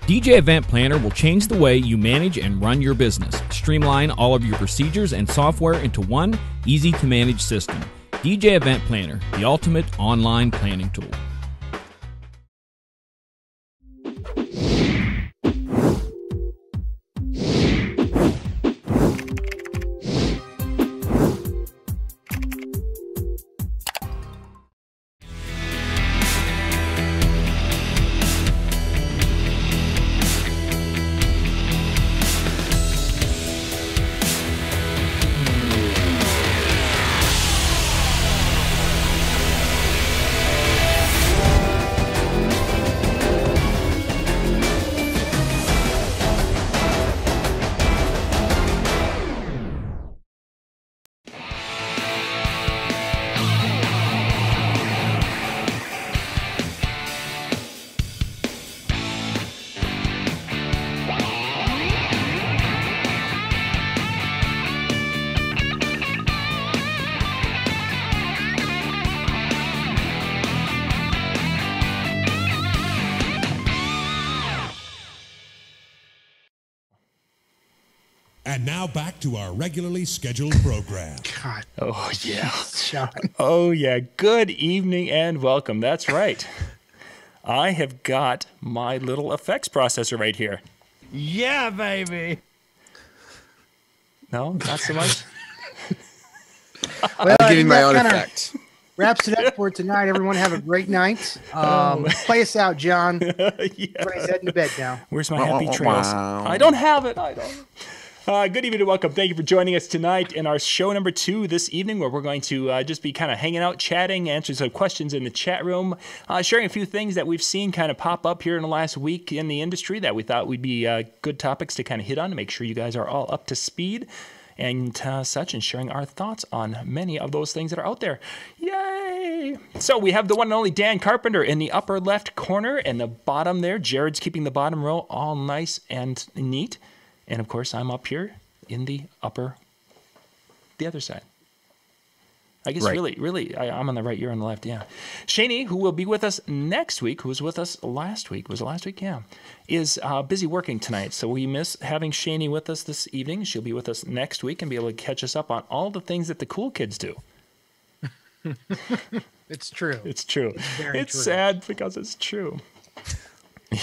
DJ Event Planner will change the way you manage and run your business. Streamline all of your procedures and software into one easy-to-manage system. DJ Event Planner, the ultimate online planning tool. And now back to our regularly scheduled program. God. Oh, yeah. John. Oh, yeah. Good evening and welcome. That's right. I have got my little effects processor right here. Yeah, baby. No, not so much. Well, I'm giving my own effect. Wraps it up for tonight. Everyone have a great night. Play us out, John. Yeah. Everybody's heading to bed now. Where's my happy trails? I don't have it. I don't. Good evening and welcome. Thank you for joining us tonight in our show number 2 this evening, where we're going to just be kind of hanging out, chatting, answering some questions in the chat room, sharing a few things that we've seen kind of pop up here in the last week in the industry that we thought would be good topics to kind of hit on to make sure you guys are all up to speed and such, and sharing our thoughts on many of those things that are out there. Yay! So we have the one and only Dan Carpenter in the upper left corner, and the bottom there, Jared's keeping the bottom row all nice and neat. And, of course, I'm up here in the upper the other side. I guess Right. really, I'm on the right, you're on the left, yeah. Shani, who will be with us next week, who was with us last week, was it last week? Yeah. Is busy working tonight, so we miss having Shani with us this evening. She'll be with us next week and be able to catch us up on all the things that the cool kids do. It's true. It's true. It's It's true. sad because it's true.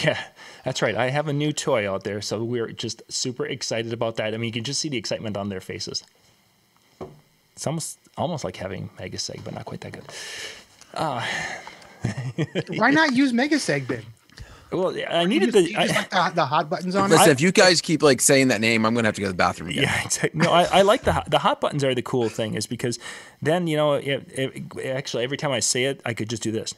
Yeah, that's right. I have a new toy out there, so we're just super excited about that. I mean, you can just see the excitement on their faces. It's almost like having Megaseg, but not quite that good. Why not use Megaseg then? Well, I You needed just like the hot buttons on Listen, it. if you guys keep like saying that name, I'm gonna have to go to the bathroom again. Yeah, exactly. No, I like the hot buttons are the cool thing, is because then, you know, actually every time I say it, I could just do this.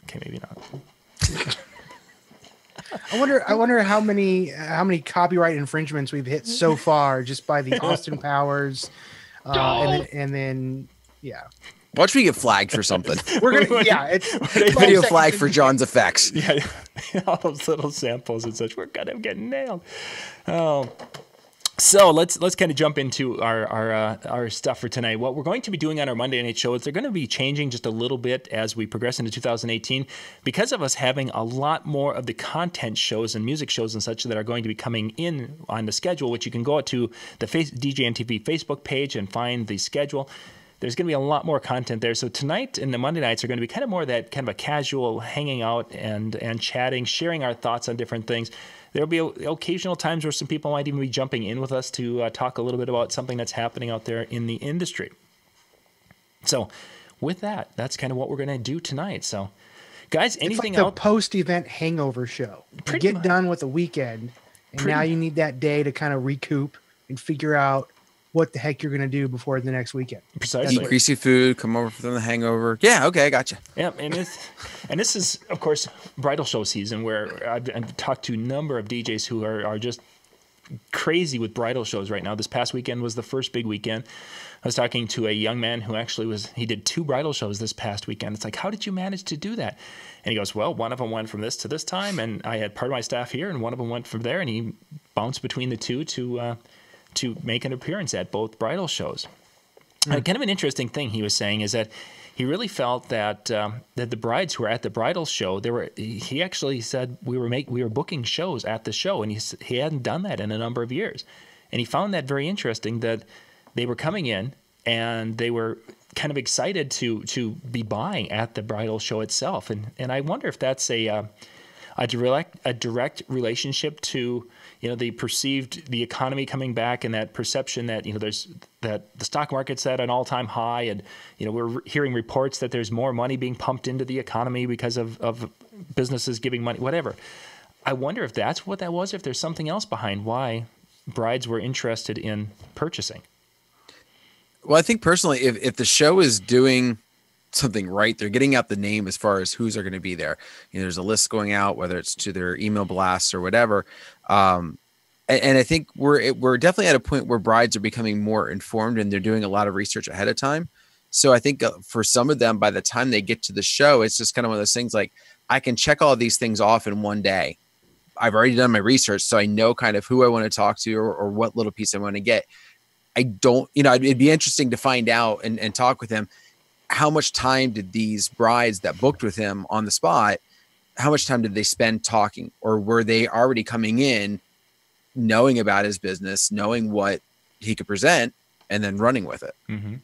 Okay, maybe not. I wonder how many copyright infringements we've hit so far just by the Austin Powers, and then yeah, Watch me get flagged for something. we're gonna it's Video flag for John's effects. Yeah, all those little samples and such. We're gonna get nailed. Oh. So let's kind of jump into our stuff for tonight. What we're going to be doing on our Monday night show is they're going to be changing just a little bit as we progress into 2018 because of us having a lot more of the content shows and music shows and such that are going to be coming in on the schedule, which you can go out to the DJNTV Facebook page and find the schedule. There's going to be a lot more content there. So tonight and the Monday nights are going to be kind of more that kind of a casual hanging out and chatting, sharing our thoughts on different things. There'll be occasional times where some people might even be jumping in with us to talk a little bit about something that's happening out there in the industry. So with that, that's kind of what we're going to do tonight. So guys, anything it's like else? the post-event hangover show. You Pretty get much. done with the weekend, and now you need that day to kind of recoup and figure out what the heck you're going to do before the next weekend. Precisely. Eat greasy food, come over from the hangover. Yeah, okay, I gotcha. Yeah, and this is, of course, bridal show season, where I've talked to a number of DJs who are just crazy with bridal shows right now. This past weekend was the first big weekend. I was talking to a young man who actually he did 2 bridal shows this past weekend. It's like, how did you manage to do that? And he goes, well, one of them went from this to this time, and I had part of my staff here, and one of them went from there, and he bounced between the two to make an appearance at both bridal shows. And kind of an interesting thing he was saying is that he really felt that that the brides who were at the bridal show, he actually said we were booking shows at the show, and he hadn't done that in a number of years. And he found that very interesting, that they were coming in and they were kind of excited to be buying at the bridal show itself. And I wonder if that's a direct relationship to, you know, the economy coming back, and that perception that, you know, that the stock market's at an all-time high, and, you know, we're hearing reports that there's more money being pumped into the economy because of businesses giving money, whatever. I wonder if that's what that was, if there's something else behind why brides were interested in purchasing. Well, I think personally, if the show is doing something right, they're getting out the name as far as who's are going to be there. You know, there's a list going out, whether it's to their email blasts or whatever. And I think we're definitely at a point where brides are becoming more informed, and they're doing a lot of research ahead of time. So I think for some of them, by the time they get to the show, it's just kind of one of those things like, I can check all of these things off in one day. I've already done my research, so I know kind of who I want to talk to or what little piece I want to get. I don't, you know, it'd be interesting to find out and talk with him. How much time did these brides that booked with him on the spot, how much time did they spend talking, or were they already coming in knowing about his business, knowing what he could present, and then running with it? Mm-hmm.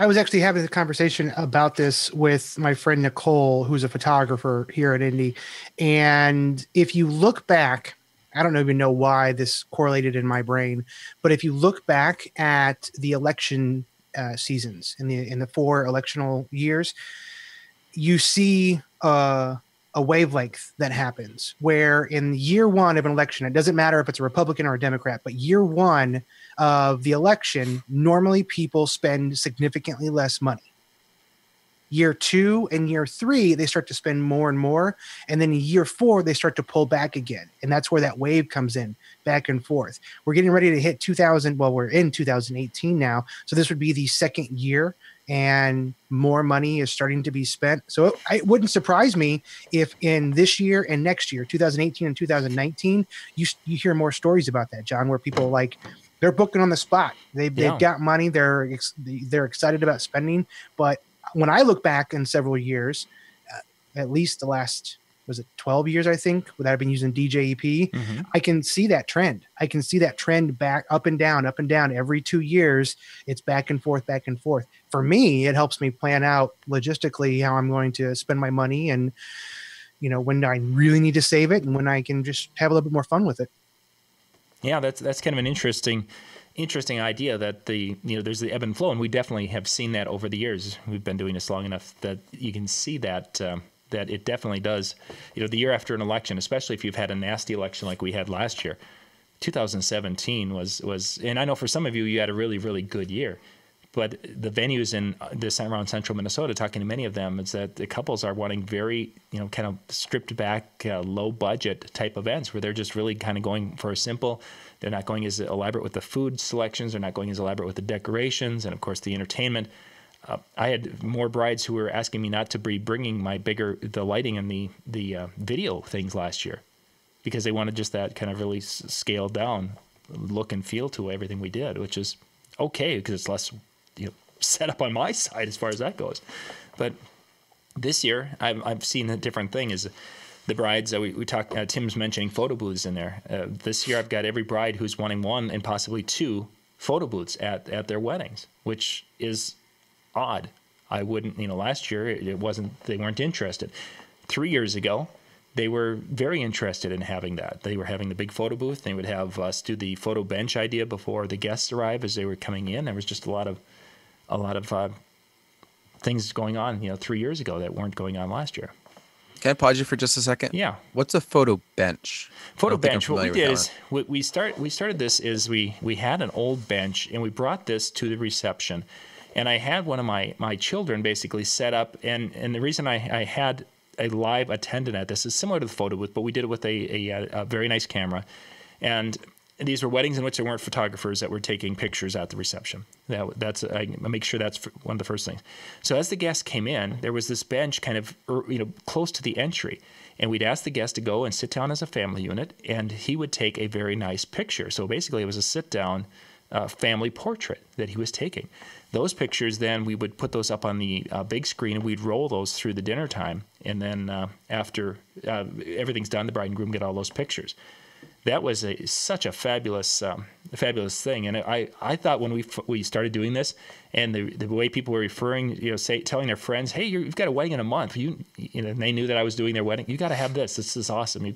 I was actually having a conversation about this with my friend Nicole, who's a photographer here at Indy. And if you look back, I don't even know why this correlated in my brain, but if you look back at the election seasons in the 4 electional years, you see a wavelength that happens where in year 1 of an election, it doesn't matter if it's a Republican or a Democrat, but year 1 of the election, normally people spend significantly less money. Year 2 and year 3, they start to spend more and more. And then in year 4, they start to pull back again. And that's where that wave comes in, back and forth. We're getting ready to hit 2000. Well, we're in 2018 now. So this would be the second year and more money is starting to be spent. So it wouldn't surprise me if in this year and next year, 2018 and 2019, you hear more stories about that, John, where people they're booking on the spot. They've got money. They're excited about spending. But when I look back in several years, at least the last, was it 12 years, I think, that I've been using DJEP, I can see that trend. I can see that trend back up and down every 2 years. It's back and forth, back and forth. For me, it helps me plan out logistically how I'm going to spend my money and, when I really need to save it and when I can just have a little bit more fun with it. Yeah, that's kind of an interesting idea that there's the ebb and flow, and we definitely have seen that over the years. We've been doing this long enough that you can see that that it definitely does. The year after an election, especially if you've had a nasty election like we had last year, 2017 was, and I know for some of you, you had a really, really good year. But the venues in this around central Minnesota, talking to many of them, is that the couples are wanting very, kind of stripped back, low budget type events where they're just really kind of going for a simple. They're not going as elaborate with the food selections. They're not going as elaborate with the decorations and, of course, the entertainment. I had more brides who were asking me not to be bringing the lighting and the video things last year because they wanted just that kind of really scaled down look and feel to everything we did, which is okay because it's less set up on my side as far as that goes. But this year, I've seen a different thing. Is the brides we talked? Tim's mentioning photo booths in there. This year, I've got every bride who's wanting one and possibly two photo booths at their weddings, which is odd. I wouldn't. Last year it wasn't. They weren't interested. 3 years ago, they were very interested in having that. They were having the big photo booth. They would have us do the photo bench idea before the guests arrive as they were coming in. There was just a lot of things going on, 3 years ago that weren't going on last year. Can I pause you for just a second? Yeah. What's a photo bench? Photo bench. What we did is we started this is we had an old bench and we brought this to the reception, and I had one of my children basically set up, and the reason I had a live attendant at this is similar to the photo booth, but we did it with a very nice camera, and these were weddings in which there weren't photographers that were taking pictures at the reception. I make sure that's one of the first things. So as the guests came in, there was this bench kind of close to the entry, and we'd ask the guest to go and sit down as a family unit, and he would take a very nice picture. So basically, it was a sit-down family portrait that he was taking. Those pictures, then we would put those up on the big screen, and we'd roll those through the dinner time, and then after everything's done, the bride and groom get all those pictures. That was such a fabulous thing, and I thought when we started doing this, and the way people were referring, telling their friends, "Hey, you've got a wedding in a month," and they knew that I was doing their wedding. You got to have this. This is awesome.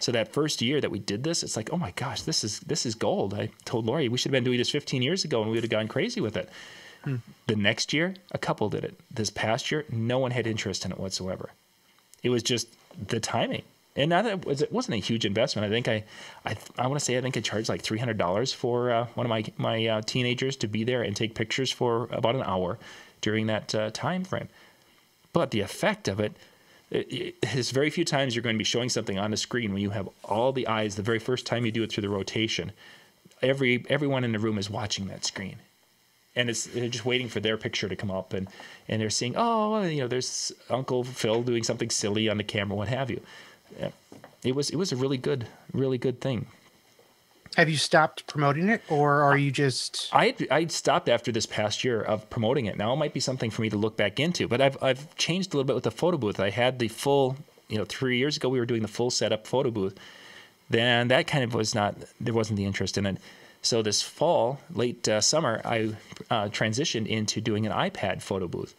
So that first year that we did this, it's like, oh my gosh, this is gold. I told Lori we should have been doing this 15 years ago, and we would have gone crazy with it. The next year, a couple did it. This past year, no one had interest in it whatsoever. It was just the timing. And now that it wasn't a huge investment. I think I want to say I charged like $300 for one of my teenagers to be there and take pictures for about an hour during that time frame. But the effect of it is very few times you're going to be showing something on the screen when you have all the eyes. The very first time you do it through the rotation, everyone in the room is watching that screen. And they're just waiting for their picture to come up, and they're seeing, there's Uncle Phil doing something silly on the camera, what have you. It was a really good thing. Have you stopped promoting it, or are you just? I stopped after this past year of promoting it. Now it might be something for me to look back into, but I've changed a little bit with the photo booth. I had the full, 3 years ago we were doing the full setup photo booth. Then that kind of there wasn't the interest in it. So this fall, late summer, I transitioned into doing an iPad photo booth,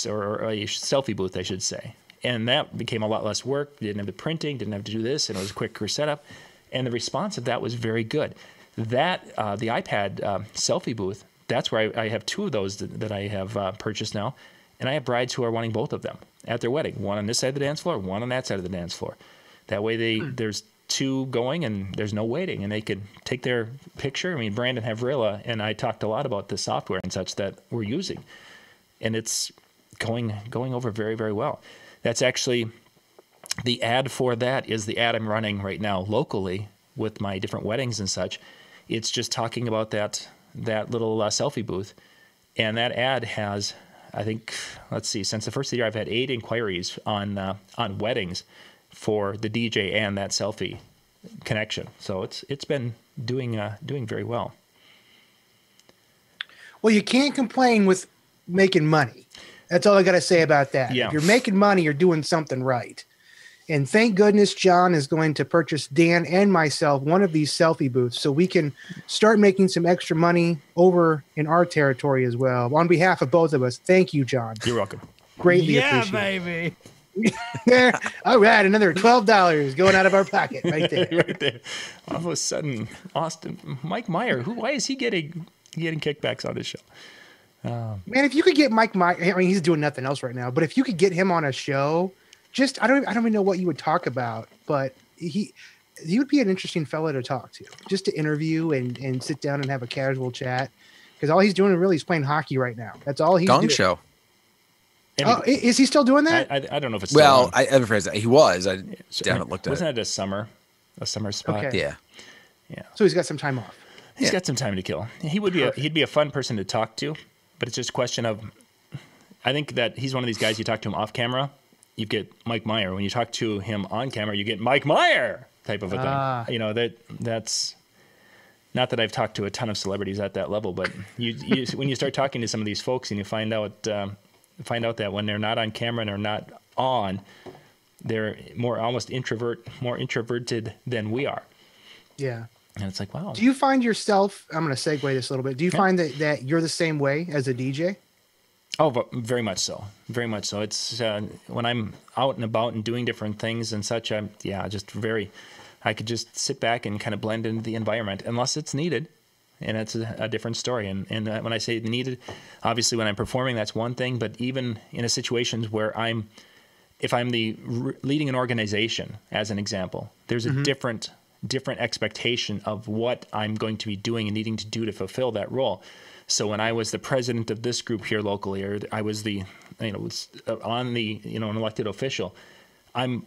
or a selfie booth, I should say. And that became a lot less work. Didn't have the printing, didn't have to do this, and it was a quicker setup. And the response of that was very good. That the iPad selfie booth, that's where I have two of those that I have purchased now. And I have brides who are wanting both of them at their wedding. One on this side of the dance floor, one on that side of the dance floor. That way there's two going and there's no waiting, and they could take their picture. I mean, Brandon Havrilla and I talked a lot about the software and such that we're using, and it's going over very, very well. That's actually the ad for that is the ad I'm running right now locally with my different weddings and such. It's just talking about that little selfie booth, and that ad has I think, let's see, since the first of the year, I've had 8 inquiries on weddings for the DJ and that selfie connection. So it's been doing very well. Well, you can't complain with making money. That's all I got to say about that. Yeah. If you're making money, you're doing something right. And thank goodness John is going to purchase Dan and myself one of these selfie booths so we can start making some extra money over in our territory as well. On behalf of both of us, thank you, John. You're welcome. Greatly Yeah, appreciate baby. there. All right, another $12 going out of our pocket right there. Right there. All of a sudden, Mike Meyer, why is he getting kickbacks on this show? Man, if you could get Mike Meyer, I mean, he's doing nothing else right now, but if you could get him on a show, I don't even know what you would talk about, but he would be an interesting fellow to talk to, just to interview and sit down and have a casual chat. Because all he's doing really is playing hockey right now. That's all he's Gong doing. Show. Oh, is he still doing that? I don't know if it's Well, still on. I haven't phrased that. He was. I haven't looked at Wasn't it. it a summer spot? Okay. Yeah. So he's got some time off. He's got some time to kill. He'd be a fun person to talk to, but it's just a question of, I think that he's one of these guys, you talk to him off camera, you get Mike Meyer. When you talk to him on camera, you get Mike Meyer type of a thing. You know, that's not that I've talked to a ton of celebrities at that level, but you when you start talking to some of these folks and you find out that when they're not on camera and are not on, they're more introverted than we are. Yeah. And it's like, wow. Do you find yourself, I'm going to segue this a little bit. Do you find that you're the same way as a DJ? Oh, very much so. Very much so. It's when I'm out and about and doing different things and such, I could just sit back and kind of blend into the environment unless it's needed. And it's a different story. And when I say needed, obviously when I'm performing, that's one thing. But even in a situations where if I'm leading an organization, as an example, there's a different expectation of what I'm going to be doing and needing to do to fulfill that role. So when I was the president of this group here locally, or I was an elected official, I'm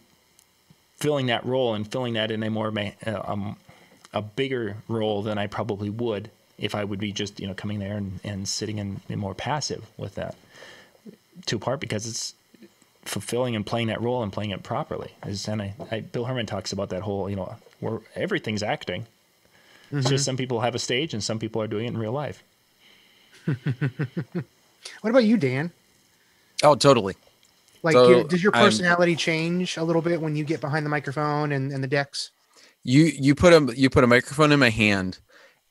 filling that role and filling that in a more a bigger role than I probably would if I would be just coming there and sitting in more passive with that. To part because it's fulfilling and playing that role and playing it properly. Bill Herman talks about that whole where everything's acting. It's just some people have a stage and some people are doing it in real life. What about you, Dan? Oh, totally. Like, So, does your personality change a little bit when you get behind the microphone and the decks? You put a microphone in my hand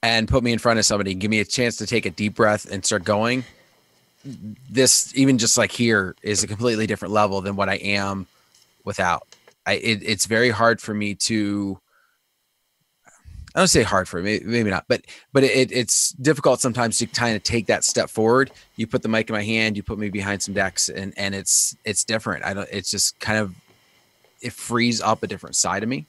and put me in front of somebody, give me a chance to take a deep breath and start going. This, even just like here, is a completely different level than what I am without. It's very hard for me to, I don't say hard for me, maybe not, but it's difficult sometimes to kind of take that step forward. You put the mic in my hand, you put me behind some decks, and it's different. It's just kind of, it frees up a different side of me.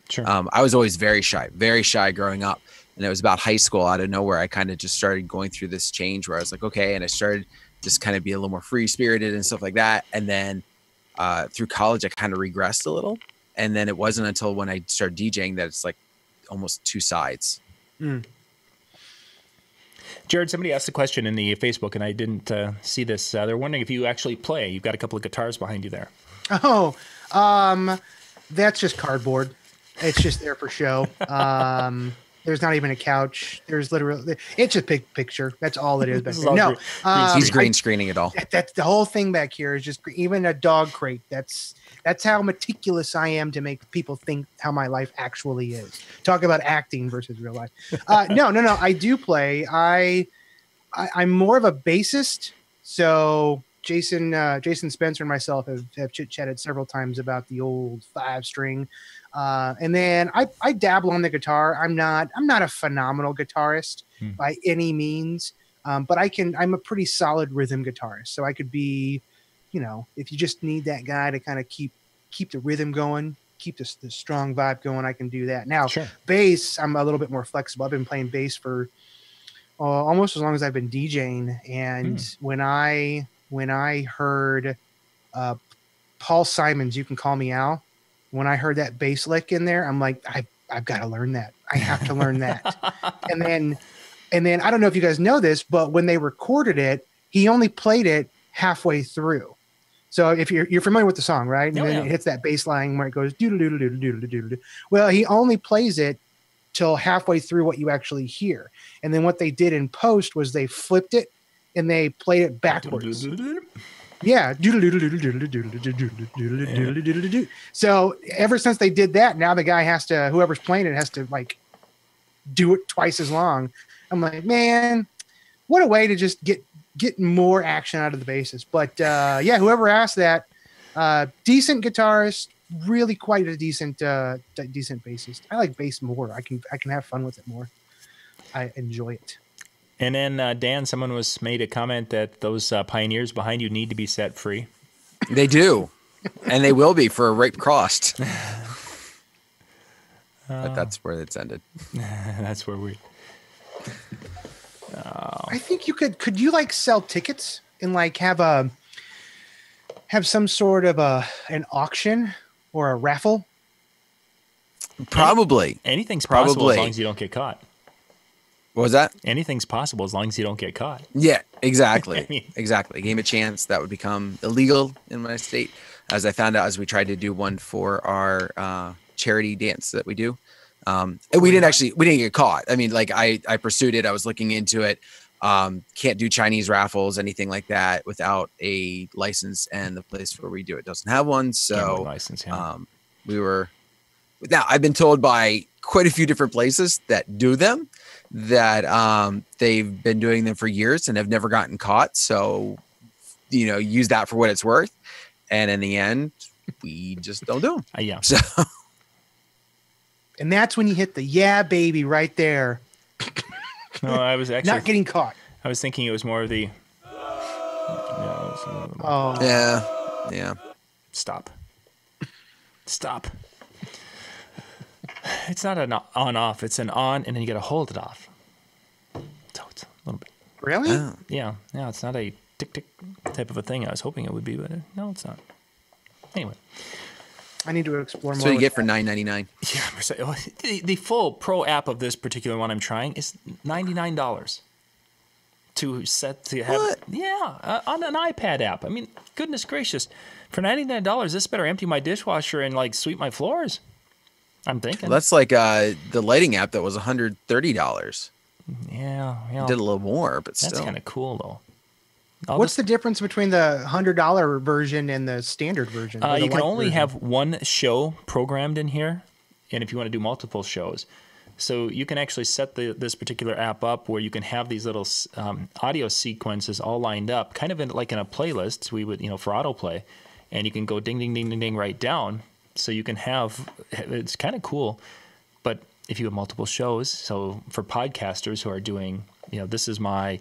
Sure. I was always very shy growing up. And it was about high school, out of nowhere, I kind of just started going through this change where I was like, okay. And I started just kind of be a little more free spirited and stuff like that. And then through college, I kind of regressed a little. And then it wasn't until when I started DJing that it's like almost two sides. Jared, somebody asked a question in the Facebook and I didn't see this. They're wondering if you actually play. You've got a couple of guitars behind you there. Oh, that's just cardboard. It's just there for show. There's not even a couch. There's literally, it's just a big picture. That's all it is. Back there. No, He's green screening it all. That's the whole thing back here is just even a dog crate. That's how meticulous I am to make people think how my life actually is. Talk about acting versus real life. No. I do play. I'm more of a bassist. So Jason Spencer and myself have chit-chatted several times about the old 5-string. And then I dabble on the guitar. I'm not a phenomenal guitarist by any means. But I'm a pretty solid rhythm guitarist. So I could be, if you just need that guy to kind of keep the rhythm going, keep the strong vibe going, I can do that. Now, Sure. Bass, I'm a little bit more flexible. I've been playing bass for almost as long as I've been DJing. And when I heard Paul Simon's "You Can Call Me Al," when I heard that bass lick in there, I'm like, I've got to learn that. I have to learn that. And then I don't know if you guys know this, but when they recorded it, he only played it halfway through. So if you're familiar with the song, right? And then it hits that bass line where it goes doodle doodle doodle doodle doodle. Well, he only plays it till halfway through what you actually hear. And then what they did in post was they flipped it and they played it backwards. Yeah. So ever since they did that, now the guy has to, whoever's playing it has to like do it twice as long. I'm like, man, what a way to just get more action out of the basses. But yeah, whoever asked that, decent guitarist, really quite a decent bassist. I like bass more. I can have fun with it more. I enjoy it. And then Dan, someone made a comment that those pioneers behind you need to be set free. They do, and they will be for a rape cost. But that's where it's ended. That's where we. I think you could you like sell tickets and like have some sort of an auction or a raffle? Probably. Anything's possible as long as you don't get caught. What was that? Anything's possible as long as you don't get caught. Yeah, exactly. I mean, exactly. Game of chance, that would become illegal in my state. As I found out as we tried to do one for our charity dance that we do. And we didn't get caught. I mean, like I pursued it. I was looking into it. Can't do Chinese raffles, anything like that without a license. And the place where we do it doesn't have one. So license, yeah. Now I've been told by quite a few different places that do them that they've been doing them for years and have never gotten caught. So, use that for what it's worth. And in the end, we just don't do them. Yeah. So. And that's when you hit the yeah, baby, right there. No, I was actually not getting caught. I was thinking it was more of the. Oh. Yeah. Stop. It's not an on-off. It's an on, and then you got to hold it off. So it's a little bit. Really? Oh. Yeah. It's not a tick-tick type of a thing. I was hoping it would be, but no, it's not. Anyway. I need to explore more. So you get for $9.99. Yeah. The full pro app of this particular one I'm trying is $99 to have. What? Yeah, on an iPad app. I mean, goodness gracious. For $99, this better empty my dishwasher and like sweep my floors. I'm thinking. Well, that's like the lighting app that was $130. Yeah. Did a little more, but that's still. kind of cool, though. What's the difference between the $100 version and the standard version? You can only have one show programmed in here, and if you want to do multiple shows. So you can actually set this particular app up where you can have these little audio sequences all lined up, kind of like in a playlist we would, for autoplay, and you can go ding, ding, ding, ding, ding right down. So you can it's kind of cool, but if you have multiple shows, so for podcasters who are doing, this is my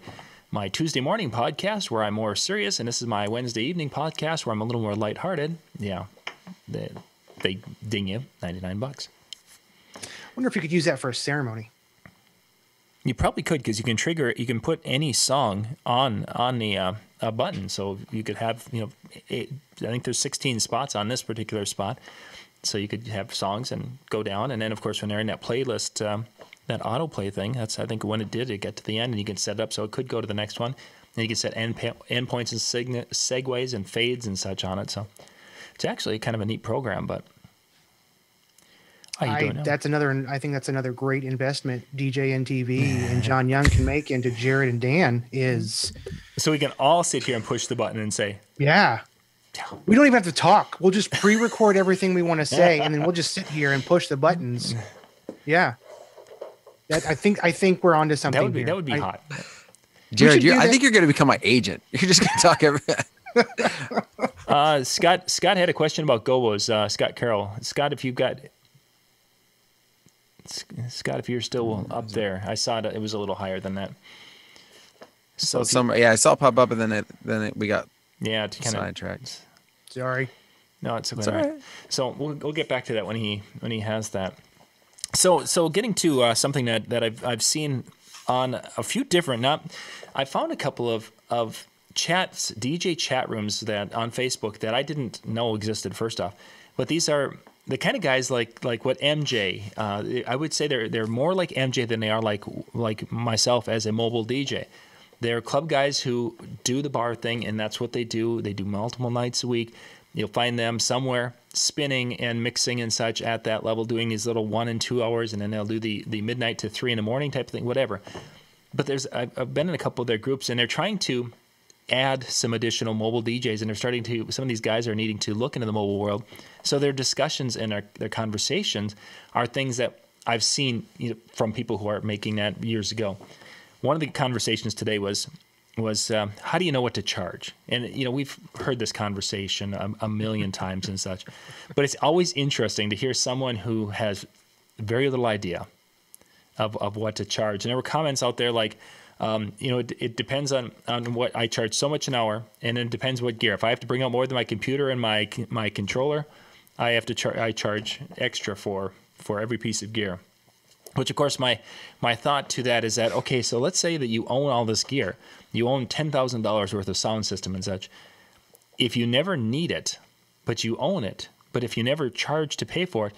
Tuesday morning podcast where I'm more serious, and this is my Wednesday evening podcast where I'm a little more lighthearted. Yeah, they ding you $99. I wonder if you could use that for a ceremony. You probably could, because you can put any song on the button. So you could have, I think there's 16 spots on this particular spot. So you could have songs and go down. And then, of course, when they're in that playlist, that autoplay thing, that's, I think, when it get to the end, and you can set it up so it could go to the next one. And you can set endpoints and segues and fades and such on it. So it's actually kind of a neat program, but... I think that's another great investment DJNTV and John Young can make into Jared and Dan is. So we can all sit here and push the button and say, yeah, we don't even have to talk. We'll just pre-record everything we want to say, and then we'll just sit here and push the buttons. Yeah, I think we're onto something. That would be hot. Jared, I think you're going to become my agent. You're just going to talk everything. Scott had a question about gobos. Scott Carroll. Scott, if you're still up there, I saw it was a little higher than that. So I saw it pop up, and then we got sidetracked. Sorry. No, it's all right. So we'll get back to that when he has that. So getting to something that I've seen on a few different. I found a couple of chats, DJ chat rooms that on Facebook that I didn't know existed. First off, but these are the kind of guys like what MJ. I would say they're more like MJ than they are like myself as a mobile DJ. They're club guys who do the bar thing, and that's what they do. They do multiple nights a week. You'll find them somewhere spinning and mixing and such at that level, doing these little 1 and 2 hours, and then they'll do the midnight to 3 in the morning type of thing, whatever. But I've been in a couple of their groups, and they're trying to add some additional mobile DJs, and they're starting to, some of these guys are needing to look into the mobile world. So their discussions and their conversations are things that I've seen, from people who are making that years ago. One of the conversations today was how do you know what to charge? And, we've heard this conversation a million times and such, but it's always interesting to hear someone who has very little idea of what to charge. And there were comments out there like, it depends on what I charge so much an hour, and it depends what gear. If I have to bring out more than my computer and my controller, I have to I charge extra for every piece of gear. Which, of course, my thought to that is that, okay, so let's say that you own all this gear. You own $10,000 worth of sound system and such. If you never need it, but you own it, but if you never charge to pay for it,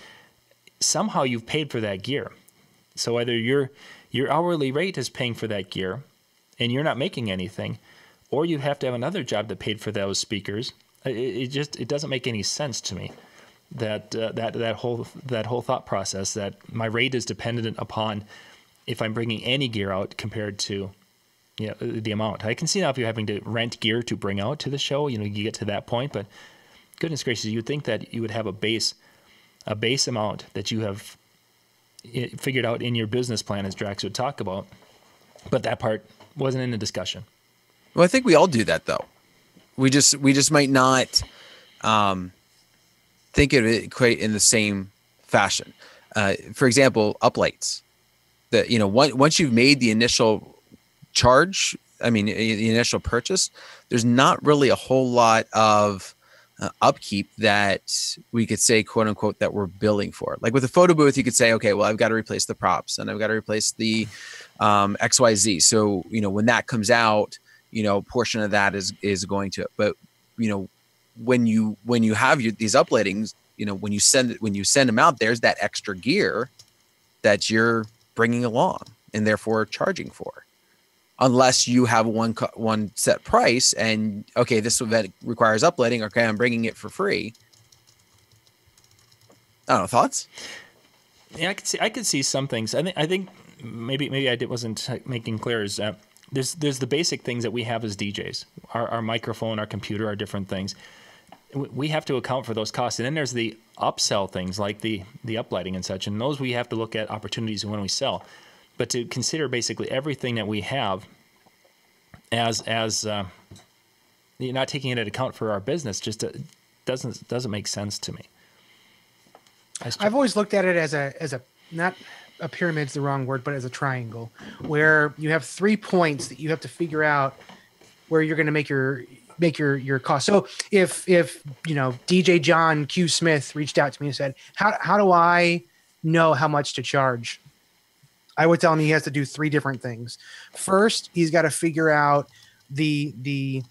somehow you've paid for that gear. So either your hourly rate is paying for that gear and you're not making anything, or you have to have another job that paid for those speakers. It doesn't make any sense to me. That whole thought process that my rate is dependent upon if I'm bringing any gear out compared to the amount. I can see now if you're having to rent gear to bring out to the show, you get to that point, but goodness gracious, you'd think that you would have a base amount that you have figured out in your business plan, as Drax would talk about, but that part wasn't in the discussion. Well, I think we all do that though. We just might not think of it quite in the same fashion. For example, uplights. That once you've made the initial charge, the initial purchase, there's not really a whole lot of upkeep that we could say, quote unquote, that we're billing for. Like with a photo booth, you could say, okay, well, I've got to replace the props and I've got to replace the XYZ. So, when that comes out, a portion of that is going to it. But, when you have these uplightings, when you send them out, there's that extra gear that you're bringing along and therefore charging for, unless you have one set price and okay, this event requires uplighting. Okay, I'm bringing it for free. I don't know, thoughts? Yeah, I could see some things. I think maybe I wasn't making clear is that there's the basic things that we have as DJs, our microphone, our computer, our different things. We have to account for those costs. And then there's the upsell things like the uplighting and such. And those we have to look at opportunities when we sell. But to consider basically everything that we have as you're not taking it into account for our business just doesn't make sense to me. I've always looked at it as a not a pyramid's the wrong word, but as a triangle where you have 3 points that you have to figure out where you're going to make your cost. So if DJ John Q Smith reached out to me and said, how do I know how much to charge? I would tell him he has to do 3 different things. First, he's got to figure out the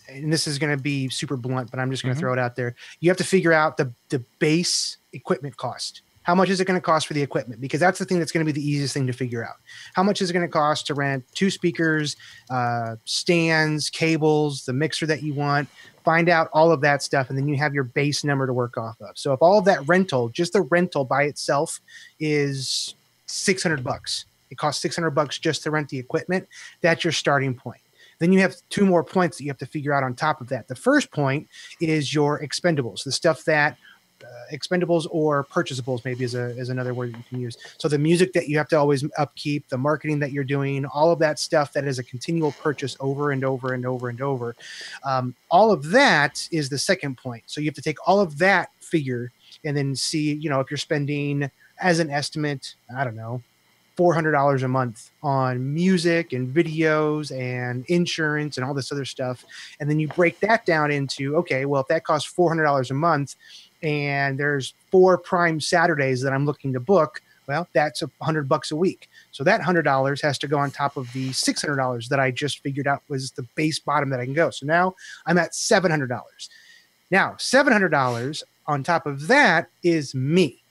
and this is going to be super blunt, but I'm just going to throw it out there. You have to figure out the base equipment cost. How much is it going to cost for the equipment? Because that's the thing that's going to be the easiest thing to figure out. How much is it going to cost to rent 2 speakers, stands, cables, the mixer that you want? Find out all of that stuff, and then you have your base number to work off of. So if all of that rental, just the rental by itself is $600, it costs $600 just to rent the equipment. That's your starting point. Then you have 2 more points that you have to figure out on top of that. The first point is your expendables, the stuff that expendables or purchasables maybe is another word that you can use. So the music that you have to always upkeep, the marketing that you're doing, all of that stuff that is a continual purchase over and over and over and over. All of that is the second point. So you have to take all of that figure and then see, if you're spending as an estimate, I don't know, $400 a month on music and videos and insurance and all this other stuff. And then you break that down into, okay, well, if that costs $400 a month and there's 4 prime Saturdays that I'm looking to book, well, that's $100 a week. So that $100 has to go on top of the $600 that I just figured out was the base bottom that I can go. So now I'm at $700. Now, $700 on top of that is me.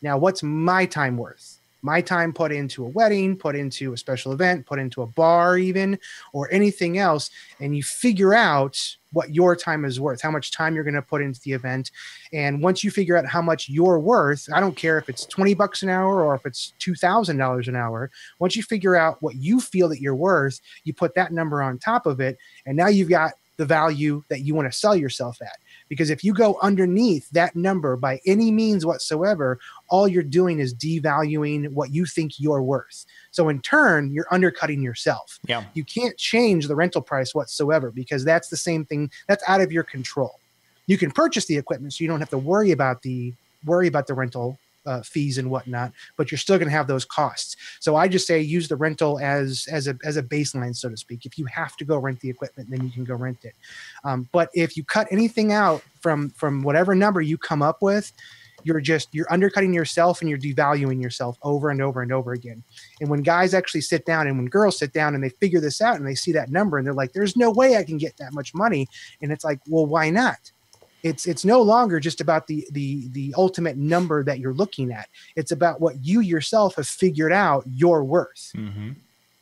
Now, what's my time worth? my time put into a wedding, put into a special event, put into a bar even, or anything else, and you figure out what your time is worth, how much time you're going to put into the event. And once you figure out how much you're worth, I don't care if it's $20 an hour or if it's $2,000 an hour. Once you figure out what you feel that you're worth, you put that number on top of it. And now you've got the value that you want to sell yourself at. Because if you go underneath that number by any means whatsoever, all you're doing is devaluing what you think you're worth. So in turn, you're undercutting yourself. Yeah. You can't change the rental price whatsoever because that's the same thing that's out of your control. You can purchase the equipment so you don't have to worry about the rental fees and whatnot, but you're still going to have those costs. So I just say use the rental as a baseline, so to speak. If you have to go rent the equipment, then you can go rent it. But if you cut anything out from whatever number you come up with, you're undercutting yourself and you're devaluing yourself over and over and over again. And when guys actually sit down and when girls sit down and they figure this out and they see that number and they're like, there's no way I can get that much money. And it's like, well, why not? It's no longer just about the ultimate number that you're looking at. It's about what you yourself have figured out your worth. Mm-hmm.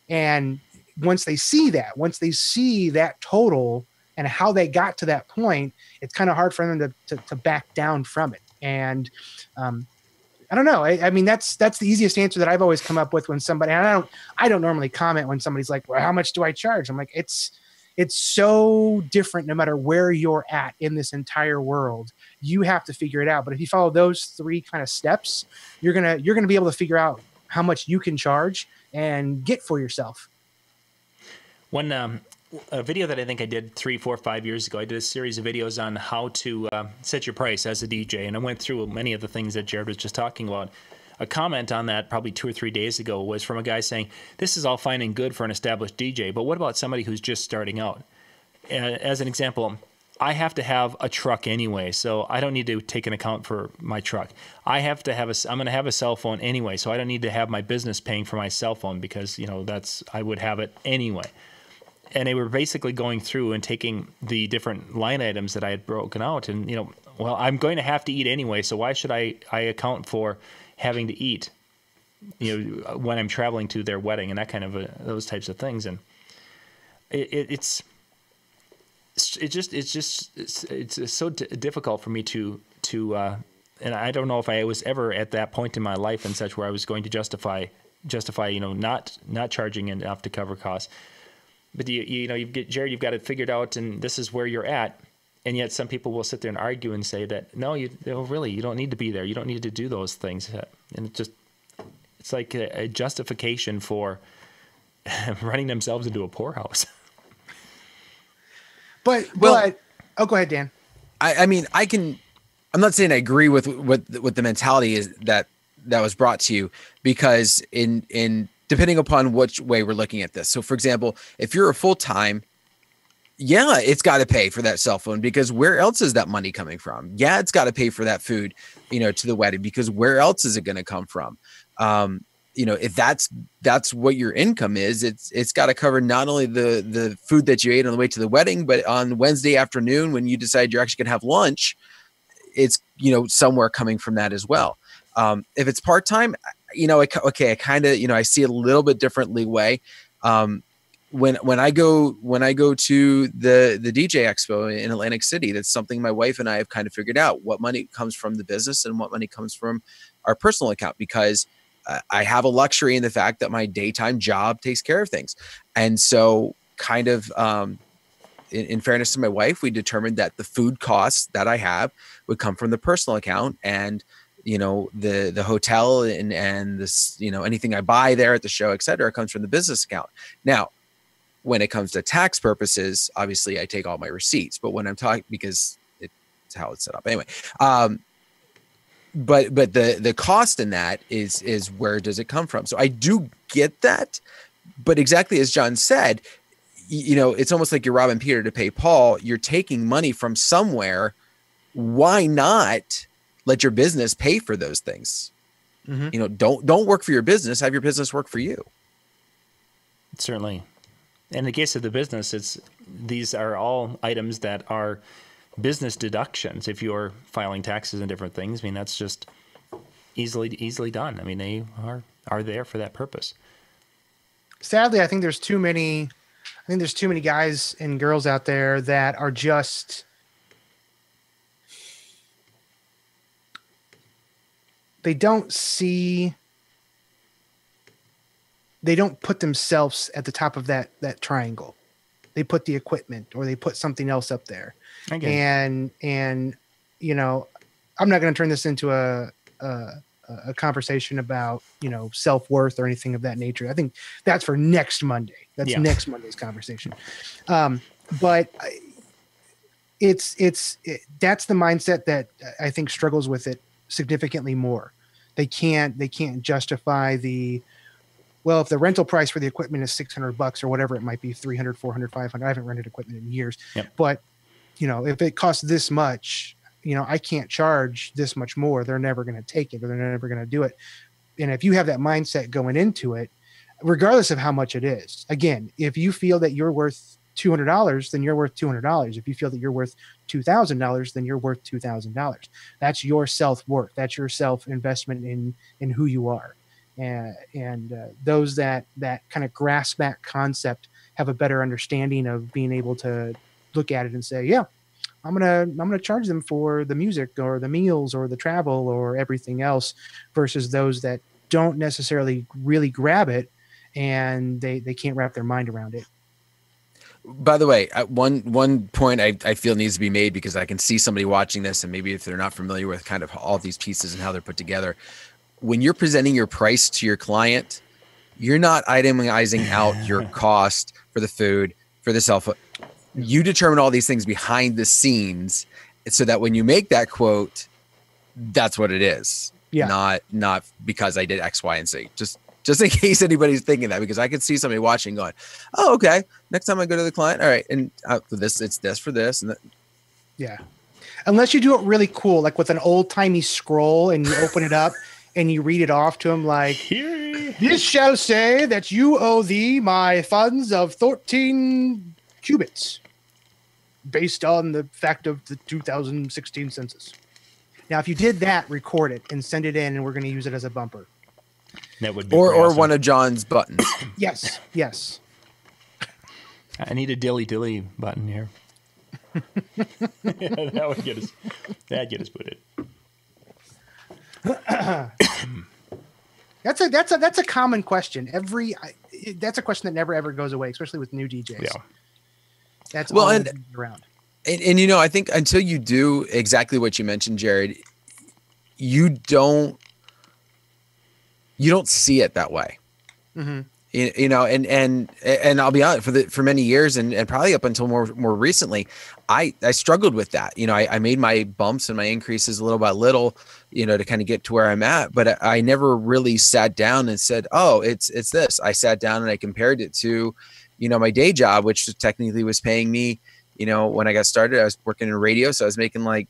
And once they see that total and how they got to that point, it's kind of hard for them to back down from it. And I don't know. I mean, that's the easiest answer that I've always come up with when somebody, and I don't normally comment when somebody's like, well, how much do I charge? I'm like, it's so different no matter where you're at in this entire world. You have to figure it out. But if you follow those three kind of steps, you're gonna be able to figure out how much you can charge and get for yourself. One a video that I think I did 3, 4, 5 years ago, I did a series of videos on how to set your price as a DJ, and I went through many of the things that Jared was just talking about. A comment on that probably 2 or 3 days ago was from a guy saying, this is all fine and good for an established DJ, but what about somebody who's just starting out? As an example, I have to have a truck anyway, so I don't need to take an account for my truck. I'm going to have a cell phone anyway, so I don't need to have my business paying for my cell phone because, I would have it anyway. And they were basically going through and taking the different line items that I had broken out and, well, I'm going to have to eat anyway, so why should I account for having to eat, when I'm traveling to their wedding and that kind of those types of things. And it's so difficult for me to and I don't know if I was ever at that point in my life and such where I was going to justify, not charging enough to cover costs. But Jared, you've got it figured out and this is where you're at. And yet some people will sit there and argue and say that, no, you don't need to be there. You don't need to do those things. And it's like a justification for running themselves into a poorhouse. But go ahead, Dan. I mean, I'm not saying I agree with what the mentality is that was brought to you, because in depending upon which way we're looking at this. So for example, if you're a full-time, yeah, it's got to pay for that cell phone because where else is that money coming from? Yeah, it's got to pay for that food, to the wedding because where else is it going to come from? If that's what your income is, it's got to cover not only the food that you ate on the way to the wedding, but on Wednesday afternoon when you decide you're actually going to have lunch, it's somewhere coming from that as well. If it's part time, I kind of I see a little bit different leeway. When I go to the DJ Expo in Atlantic City, that's something my wife and I have kind of figured out, what money comes from the business and what money comes from our personal account, because I have a luxury in the fact that my daytime job takes care of things. And so kind of in fairness to my wife, we determined that the food costs that I have would come from the personal account, and the hotel and this, anything I buy there at the show, et cetera, comes from the business account. Now, when it comes to tax purposes, obviously I take all my receipts, but when I'm talking, because it's how it's set up anyway. But the cost in that is where does it come from? So I do get that, but exactly as John said, it's almost like you're robbing Peter to pay Paul. You're taking money from somewhere. Why not let your business pay for those things? Mm-hmm. Don't work for your business. Have your business work for you. Certainly. In the case of the business, these are all items that are business deductions. If you're filing taxes and different things, I mean, that's just easily done. I mean, they are are there for that purpose. Sadly, I think there's too many guys and girls out there that are just they don't put themselves at the top of that triangle. They put the equipment or they put something else up there. And you know, I'm not going to turn this into a conversation about, you know, self-worth or anything of that nature. I think that's for next Monday. That's next Monday's conversation. But that's the mindset that I think struggles with it significantly more. They can't justify well, if the rental price for the equipment is $600 or whatever it might be, 300, 400, 500, I haven't rented equipment in years, but you know, if it costs this much, you know, I can't charge this much more. They're never going to take it or they're never going to do it. And if you have that mindset going into it, regardless of how much it is, again, if you feel that you're worth $200, then you're worth $200. If you feel that you're worth $2,000, then you're worth $2,000. That's your self-worth. That's your self-investment in who you are. And those that kind of grasp that concept have a better understanding of being able to look at it and say, yeah, I'm gonna charge them for the music or the meals or the travel or everything else, versus those that don't necessarily really grab it and they can't wrap their mind around it. By the way, one point I feel needs to be made, because I can see somebody watching this and maybe if they're not familiar with kind of all these pieces and how they're put together, when you're presenting your price to your client, you're not itemizing out your cost for the food, for the cell phone. You determine all these things behind the scenes so that when you make that quote, that's what it is. Yeah. Not because I did X, Y, and Z. Just in case anybody's thinking that, because I could see somebody watching going, oh, okay, next time I go to the client, all right, and for this, it's this for this. And that. Yeah. Unless you do it really cool, like with an old timey scroll and you open it up and you read it off to them like, this shall say that you owe thee my funds of 13 cubits based on the fact of the 2016 census. Now, if you did that, record it and send it in, and we're going to use it as a bumper. That would be or awesome. One of John's buttons. Yes. I need a dilly button here. That would get us put it. That's a common question. That's a question that never ever goes away, especially with new DJs. Yeah. That's all around. And you know, I think until you do exactly what you mentioned, Jared, you don't see it that way. Mm-hmm. You know, and I'll be honest, for many years and probably up until more recently, I struggled with that. You know, I made my bumps and my increases little by little, you know, to kind of get to where I'm at. But I never really sat down and said, oh, it's this. I sat down and I compared it to, you know, my day job, which technically was paying me, you know, when I got started, I was working in radio. So I was making like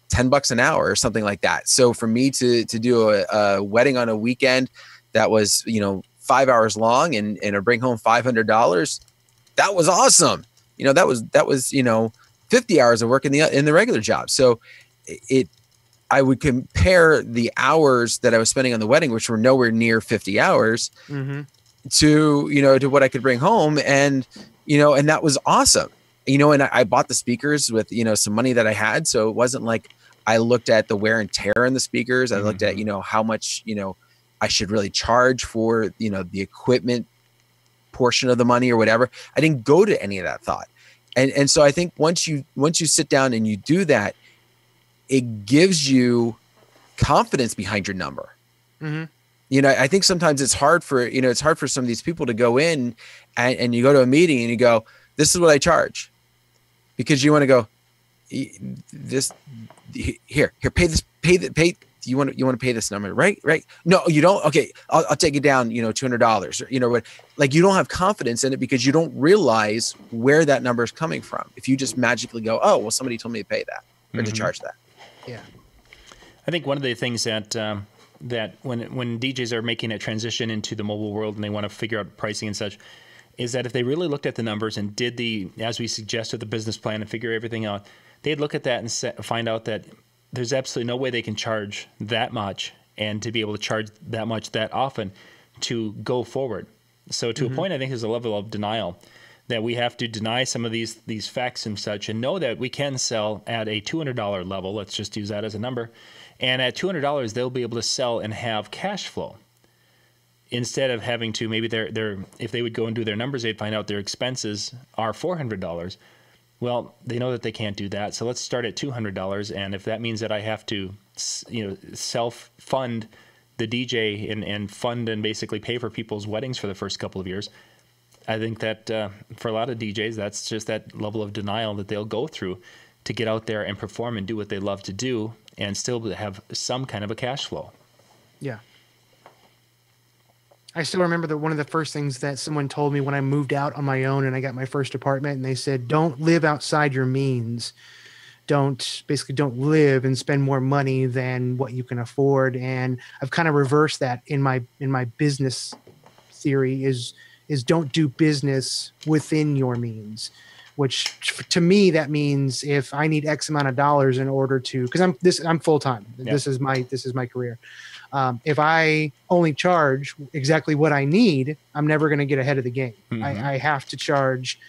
$10 an hour or something like that. So for me to do a wedding on a weekend that was, you know, 5 hours long and bring home $500, that was awesome. You know, that was, you know, 50 hours of work in the regular job. So I would compare the hours that I was spending on the wedding, which were nowhere near 50 hours, mm-hmm. to what I could bring home. And, you know, and that was awesome. You know, and I bought the speakers with, you know, some money that I had. So it wasn't like I looked at the wear and tear in the speakers. I mm-hmm. looked at, you know, how much, you know, I should really charge for, you know, the equipment portion of the money or whatever. I didn't go to any of that thought. And so I think once you sit down and you do that, it gives you confidence behind your number. Mm-hmm. You know, I think sometimes it's hard for some of these people to go in and you go to a meeting and you go, this is what I charge, because you want to go this here, pay. You want to pay this number, right? No, you don't. Okay. I'll take it down, you know, $200 or, you know, what, like you don't have confidence in it because you don't realize where that number is coming from. If you just magically go, oh, well, somebody told me to pay that or mm-hmm. to charge that. Yeah. I think one of the things that when DJs are making a transition into the mobile world and they want to figure out pricing and such, is that if they really looked at the numbers and did as we suggested, the business plan and figure everything out, they'd look at that and find out that there's absolutely no way they can charge that much and to be able to charge that much that often to go forward. So to a point, I think there's a level of denial that we have to deny some of these facts and such, and know that we can sell at a $200 level. Let's just use that as a number. And at $200, they'll be able to sell and have cash flow. Instead of having to, maybe if they would go and do their numbers, they'd find out their expenses are $400. Well, they know that they can't do that. So let's start at $200. And if that means that I have to, self-fund the DJ and fund and basically pay for people's weddings for the first couple of years, I think that for a lot of DJs, that's just that level of denial that they'll go through to get out there and perform and do what they love to do and still have some kind of a cash flow. Yeah. I still remember that one of the first things that someone told me when I moved out on my own and I got my first apartment, and they said, don't live outside your means. Don't live and spend more money than what you can afford. And I've kind of reversed that in my business theory is don't do business within your means, which to me, that means if I need X amount of dollars in order to, because I'm full time. Yeah. This is my career. If I only charge exactly what I need, I'm never going to get ahead of the game. Mm-hmm. I have to charge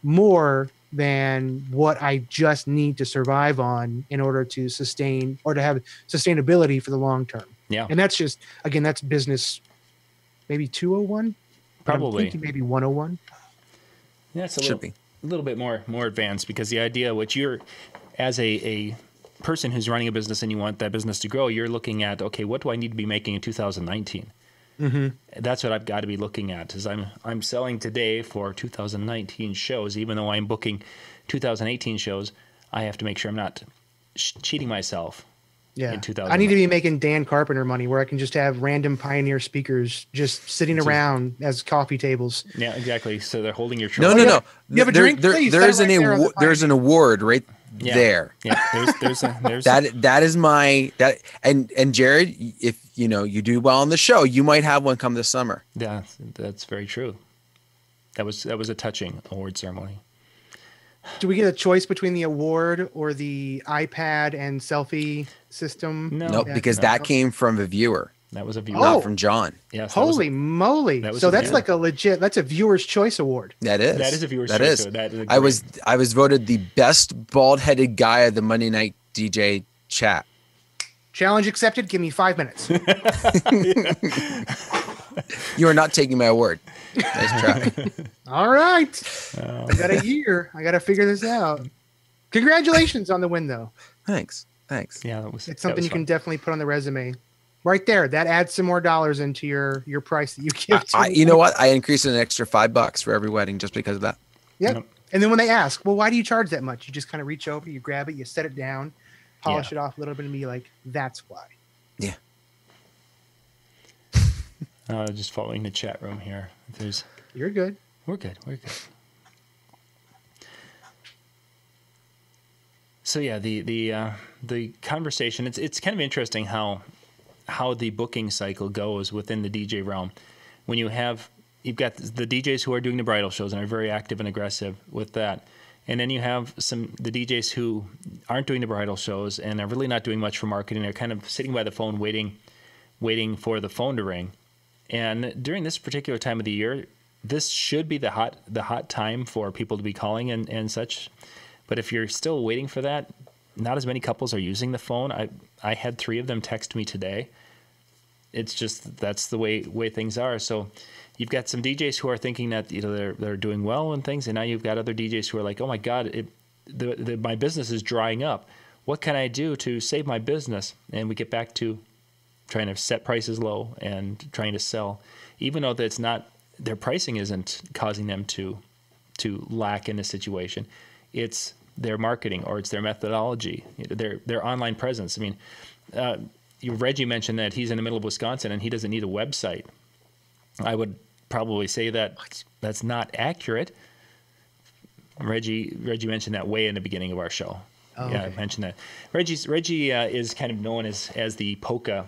more than what I just need to survive on in order to sustain or to have sustainability for the long term. Yeah. And that's just, again, that's business maybe 201. Probably. I'm thinking maybe 101. Yeah, it's a little bit more advanced, because the idea, which you're, as a person who's running a business and you want that business to grow, you're looking at, okay, what do I need to be making in 2019? Mm-hmm. That's what I've got to be looking at, is I'm selling today for 2019 shows. Even though I'm booking 2018 shows, I have to make sure I'm not cheating myself. Yeah, I need to be making Dan Carpenter money, where I can just have random Pioneer speakers just sitting around as coffee tables. Yeah, exactly. So they're holding your trophy. No. You have a drink? There's an award right there. Yeah, there's that is my and Jared, if you do well on the show, you might have one come this summer. Yeah, that's very true. That was a touching award ceremony. Do we get a choice between the award or the iPad and selfie system? No, because that came from a viewer. That was a viewer, not from John. Yes. Holy moly! So that's like that's a viewer's choice award. That is. That is a viewer's choice award. I was voted the best bald-headed guy of the Monday Night DJ chat. Challenge accepted. Give me 5 minutes. You are not taking my award. Nice try. All right. I got a year. I got to figure this out. Congratulations on the win, though. Thanks. Yeah, it's something you can definitely put on the resume. Right there. That adds some more dollars into your price that you give. You know what? I increased an extra $5 for every wedding just because of that. Yep. And then when they ask, well, why do you charge that much? You just kind of reach over, you grab it, you set it down, polish it off a little bit, and be like, that's why. Yeah. Just following the chat room here. You're good. We're good. So yeah, the conversation. It's kind of interesting how the booking cycle goes within the DJ realm. When you've got the DJs who are doing the bridal shows and are very active and aggressive with that, and then you have the DJs who aren't doing the bridal shows and are really not doing much for marketing. They're kind of sitting by the phone waiting for the phone to ring. And during this particular time of the year, this should be the hot time for people to be calling and such. But if you're still waiting for that, not as many couples are using the phone. I had 3 of them text me today. It's just that's the way things are. So you've got some DJs who are thinking that they're doing well and things, and now you've got other DJs who are like, oh my God, my business is drying up. What can I do to save my business? And we get back to trying to set prices low and trying to sell, even though that's not their pricing isn't causing them to lack in a situation. It's their marketing or it's their methodology, their online presence. I mean, Reggie mentioned that he's in the middle of Wisconsin and he doesn't need a website. I would probably say that that's not accurate. Reggie mentioned that way in the beginning of our show. Oh, yeah, okay. I mentioned that. Reggie is kind of known as the polka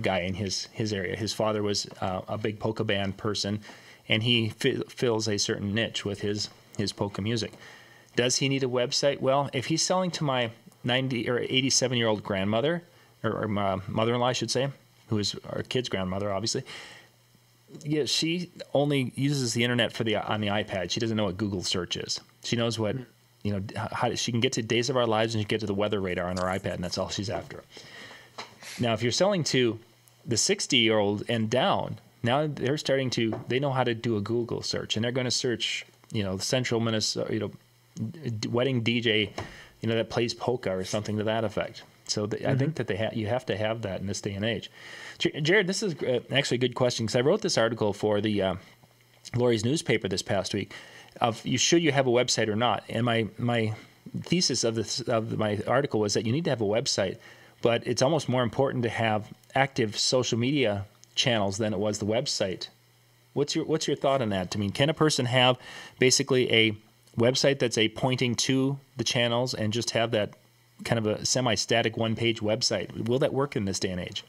guy in his area. His father was a big polka band person, and he fills a certain niche with his polka music. Does he need a website? Well, if he's selling to my 90 or 87-year-old grandmother, or mother-in-law, I should say, who is our kid's grandmother, obviously. Yeah, she only uses the internet on the iPad. She doesn't know what Google search is. She knows what, how she can get to Days of Our Lives and she can get to the weather radar on her iPad, and that's all she's after. Now, if you're selling to the 60-year-old and down, now they know how to do a Google search, and they're going to search, Central Minnesota, wedding DJ, that plays polka or something to that effect. So I think that you have to have that in this day and age. Jared, this is actually a good question, because I wrote this article for the Lori's newspaper this past week of should you have a website or not. And my thesis of my article was that you need to have a website, but it's almost more important to have active social media channels than it was the website. What's your thought on that? I mean, can a person have basically a website that's pointing to the channels and just have that kind of a semi-static one-page website? Will that work in this day and age?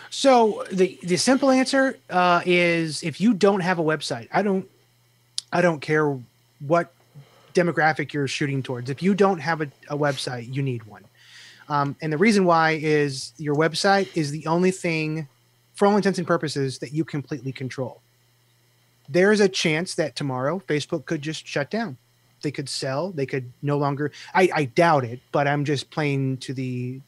So the simple answer is, if you don't have a website, I don't care what demographic you're shooting towards. If you don't have a website, you need one. And the reason why is your website is the only thing, for all intents and purposes, that you completely control. There's a chance that tomorrow Facebook could just shut down. They could sell. They could no longer. I doubt it, but I'm just playing to the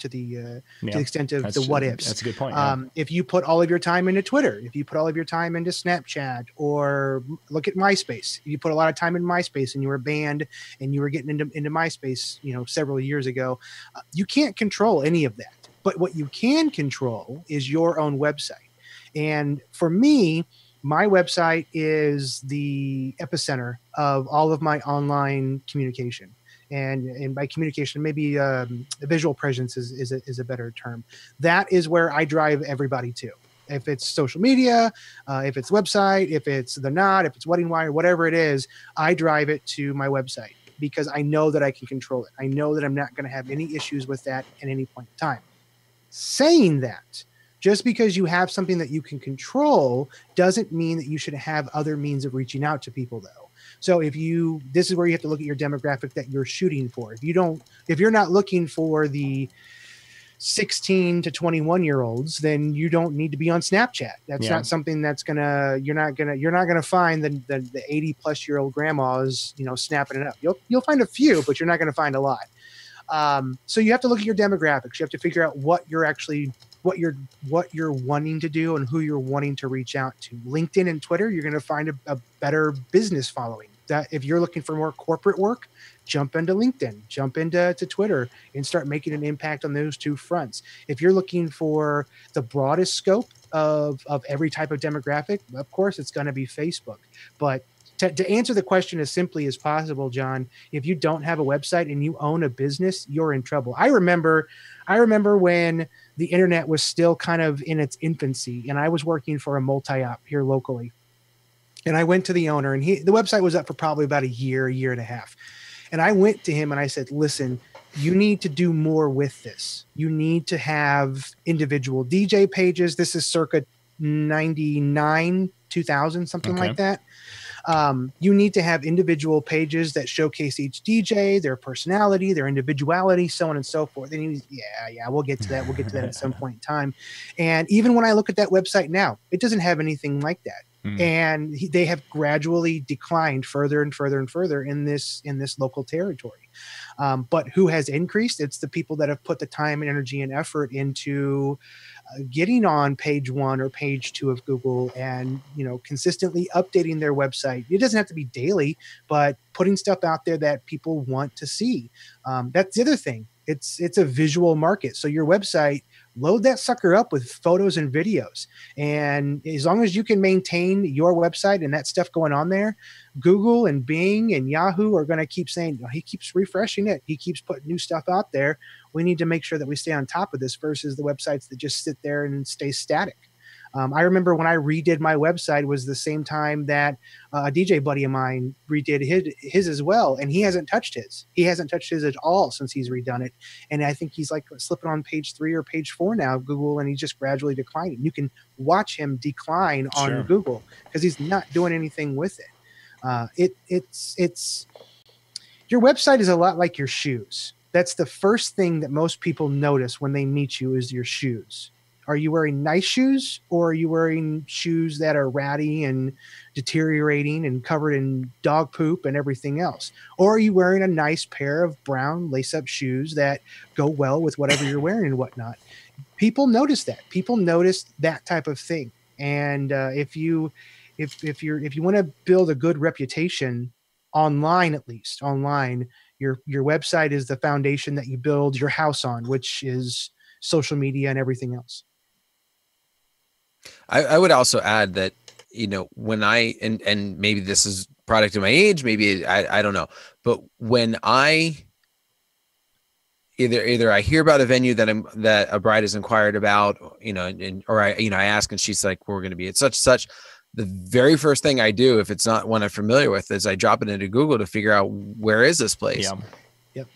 extent of the what ifs. That's a good point. Yeah. If you put all of your time into Twitter, if you put all of your time into Snapchat, or look at MySpace, if you put a lot of time in MySpace and you were banned and you were getting into MySpace, several years ago, you can't control any of that. But what you can control is your own website. And for me, my website is the epicenter of all of my online communication. And by communication, maybe visual presence is a better term. That is where I drive everybody to. If it's social media, if it's website, if it's The Knot, if it's Wedding Wire, whatever it is, I drive it to my website because I know that I can control it. I know that I'm not going to have any issues with that at any point in time. Saying that, just because you have something that you can control doesn't mean that you should have other means of reaching out to people, though. So this is where you have to look at your demographic that you're shooting for. If you're not looking for the 16 to 21 year olds, then you don't need to be on Snapchat. That's not something you're not gonna find the 80 plus year old grandmas, snapping it up. You'll find a few, but you're not going to find a lot. So you have to look at your demographics. You have to figure out what you're wanting to do and who you're wanting to reach out to. LinkedIn and Twitter, you're going to find a better business following. That if you're looking for more corporate work, jump into LinkedIn, jump into Twitter, and start making an impact on those two fronts. If you're looking for the broadest scope of every type of demographic, of course, it's going to be Facebook. But to answer the question as simply as possible, John, if you don't have a website and you own a business, you're in trouble. I remember when the internet was still kind of in its infancy, and I was working for a multi-op here locally. And I went to the owner, and the website was up for probably about a year and a half. And I went to him and I said, listen, you need to do more with this. You need to have individual DJ pages. This is circa 99, 2000, something like that. You need to have individual pages that showcase each DJ, their personality, their individuality, so on and so forth. And he was, we'll get to that. We'll get to that at some point in time. And even when I look at that website now, it doesn't have anything like that. And they have gradually declined further and further and further in this local territory. But who has increased? It's the people that have put the time and energy and effort into getting on page 1 or page 2 of Google and, consistently updating their website. It doesn't have to be daily, but putting stuff out there that people want to see. That's the other thing. It's a visual market. So your website, load that sucker up with photos and videos. And as long as you can maintain your website and that stuff going on there, Google and Bing and Yahoo are going to keep saying, he keeps refreshing it. He keeps putting new stuff out there. We need to make sure that we stay on top of this versus the websites that just sit there and stay static. I remember when I redid my website was the same time that a DJ buddy of mine redid his as well. And he hasn't touched his. He hasn't touched his at all since he's redone it. And I think he's like slipping on page 3 or page 4 now of Google, and he's just gradually declining. You can watch him decline on Google because he's not doing anything with it. It's your website is a lot like your shoes. That's the first thing that most people notice when they meet you is your shoes. Are you wearing nice shoes, or are you wearing shoes that are ratty and deteriorating and covered in dog poop and everything else? Or are you wearing a nice pair of brown lace-up shoes that go well with whatever you're wearing and whatnot? People notice that. People notice that type of thing. And if you want to build a good reputation online, at least online, your website is the foundation that you build your house on, which is social media and everything else. I would also add that, when and maybe this is product of my age, maybe I don't know, but when I either I hear about a venue that a bride has inquired about, or I ask and she's like, we're going to be at such and such. The very first thing I do, if it's not one I'm familiar with, is I drop it into Google to figure out where is this place. Yeah. Yep.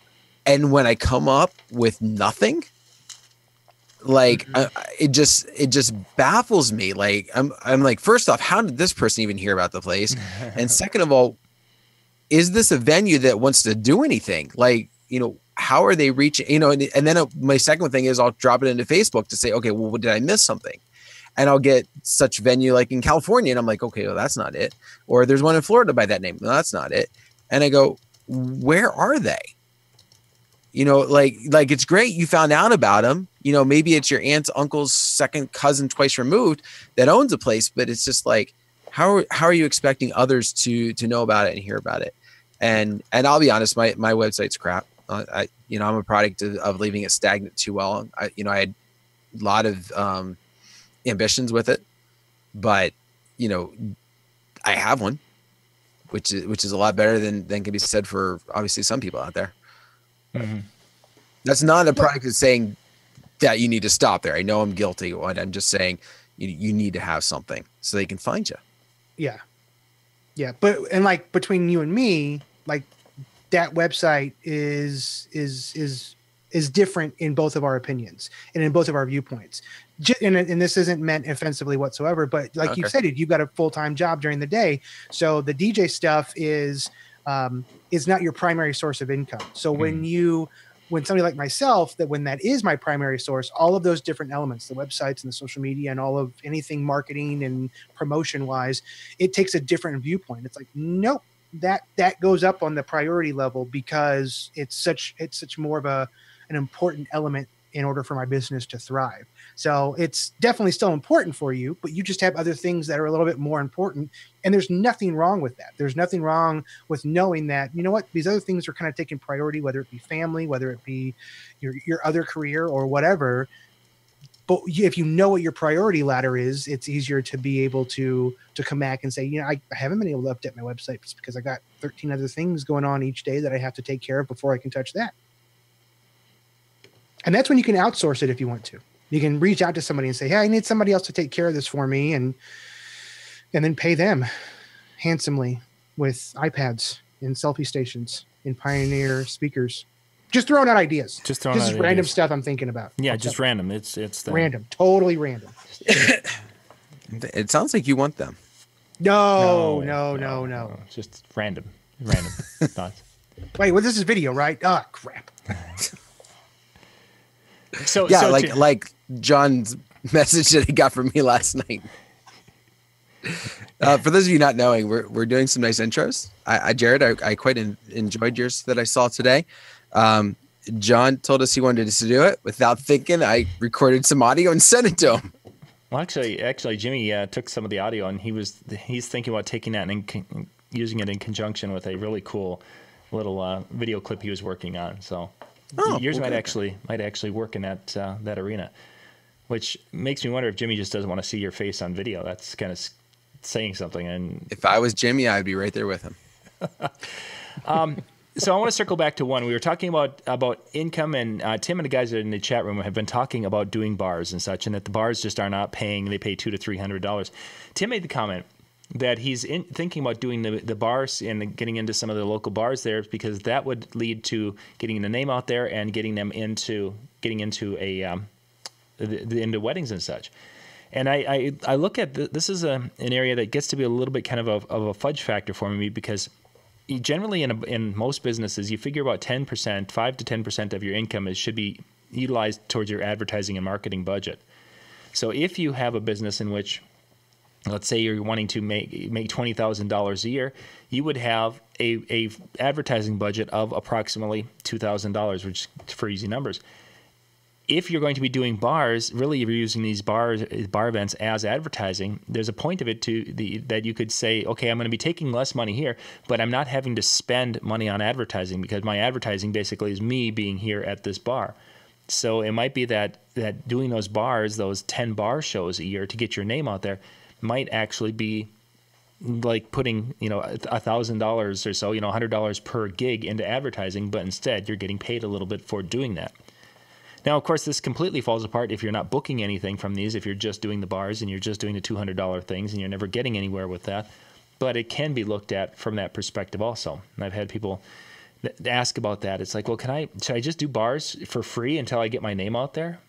And when I come up with nothing, like it just baffles me. Like I'm like, first off, how did this person even hear about the place? And second of all, is this a venue that wants to do anything? Like, how are they reaching, and then my second thing is I'll drop it into Facebook to say, okay, well, did I miss something? And I'll get such venue like in California. And I'm like, okay, well, that's not it. Or there's one in Florida by that name. No, that's not it. And I go, where are they? Like it's great you found out about them. Maybe it's your aunt's uncle's second cousin twice removed that owns a place, but it's just like, how are you expecting others to know about it and hear about it? And I'll be honest, my website's crap. I'm a product of leaving it stagnant too well. I had a lot of ambitions with it, but I have one, which is a lot better than can be said for obviously some people out there. Mm-hmm. That's not a product that's saying that you need to stop there. I know I'm guilty. I'm just saying you need to have something so they can find you. Yeah. Yeah. But, and like between you and me, like that website is different in both of our opinions and in both of our viewpoints. And this isn't meant offensively whatsoever, but like you said, you've got a full-time job during the day. So the DJ stuff is not your primary source of income. So when somebody like myself, when that is my primary source, all of those different elements, the websites and the social media and all of anything marketing and promotion wise, it takes a different viewpoint. It's like, nope, that goes up on the priority level because it's such more of an important element in order for my business to thrive. So it's definitely still important for you, but you just have other things that are a little bit more important. And there's nothing wrong with that. There's nothing wrong with knowing that, these other things are kind of taking priority, whether it be family, whether it be your other career or whatever. But if you know what your priority ladder is, it's easier to be able to come back and say, I haven't been able to update my website just because I got 13 other things going on each day that I have to take care of before I can touch that. And that's when you can outsource it if you want to. You can reach out to somebody and say, hey, I need somebody else to take care of this for me, and then pay them handsomely with iPads and selfie stations and Pioneer speakers. Just throwing out ideas. This is random stuff I'm thinking about. Yeah, just random. It's random, totally random. It sounds like you want them. No. Just random thoughts. Wait, well, this is video, right? Oh, crap. Like John's message that he got from me last night. For those of you not knowing, we're doing some nice intros. Jared, I quite enjoyed yours that I saw today. John told us he wanted us to do it. Without thinking, I recorded some audio and sent it to him. Well, actually, Jimmy took some of the audio, and he's thinking about taking that and using it in conjunction with a really cool little video clip he was working on. So. Yours might actually work in that arena, which makes me wonder if Jimmy just doesn't want to see your face on video. That's kind of saying something. And if I was Jimmy, I'd be right there with him. So I want to circle back to one. We were talking about income, and Tim and the guys in the chat room have been talking about doing bars and such, and that the bars just are not paying. They pay $200 to $300. Tim made the comment that he's thinking about doing the bars and getting into some of the local bars there, because that would lead to getting the name out there and getting them into weddings and such. And I look at this is an area that gets to be a little bit kind of a fudge factor for me, because generally in most businesses you figure about 10%, 5 to 10% of your income should be utilized towards your advertising and marketing budget. So if you have a business in which, let's say you're wanting to make $20,000 a year, you would have a advertising budget of approximately $2,000, which is for easy numbers. If you're going to be doing bars, really, if you're using these bar events as advertising, there's a point of it that you could say, okay, I'm going to be taking less money here, but I'm not having to spend money on advertising because my advertising basically is me being here at this bar. So it might be that doing those bars, those 10 bar shows a year to get your name out there, might actually be like putting, $1,000 or so, $100 per gig into advertising, but instead you're getting paid a little bit for doing that. Now, of course, this completely falls apart if you're not booking anything from these, if you're just doing the bars and you're just doing the $200 things and you're never getting anywhere with that. But it can be looked at from that perspective also. And I've had people ask about that. It's like, well, should I just do bars for free until I get my name out there?